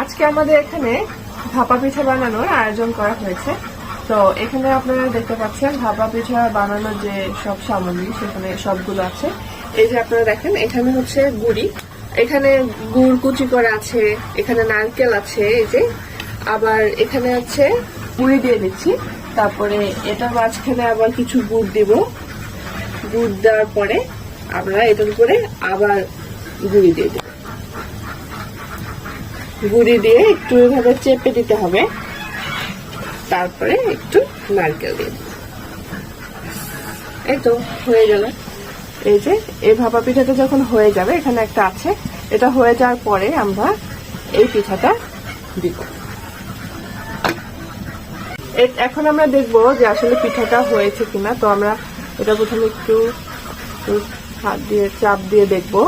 আজকে আমাদের এখানে ভাপা পিঠা বানানোর আয়োজন করা হয়েছে। তো এখানে আপনারা দেখতে পাচ্ছেন ভাপা পিঠা বানানোর যে সব সামগ্রী সেখানে সবগুলো আছে। এই যে আপনারা দেখেন এখানে হচ্ছে গুড়ি, এখানে গুড় কুচি করা আছে, এখানে নারকেল আছে, এই যে আবার এখানে আছে গুড়ি দিয়ে দিচ্ছি। তারপরে এটার মাঝখানে আবার কিছু গুড় দিব, গুড় দেওয়ার পরে আমরা এটার উপরে আবার গুড়ি দিয়ে দেব। গুড়ি দিয়ে একটু এভাবে চেপে দিতে হবে, তারপরে একটু নারকেল দিয়ে দেব। এই তো হয়ে গেল। এই যে এই ভাপা পিঠাটা যখন হয়ে যাবে, এখানে একটা আছে, এটা হয়ে যাওয়ার পরে আমরা এই পিঠাটা দিব। এখন আমরা দেখবো যে আসলে পিঠাটা হয়েছে কিনা। তো আমরা এটা প্রথমে একটু হাত দিয়ে চাপ দিয়ে দেখবো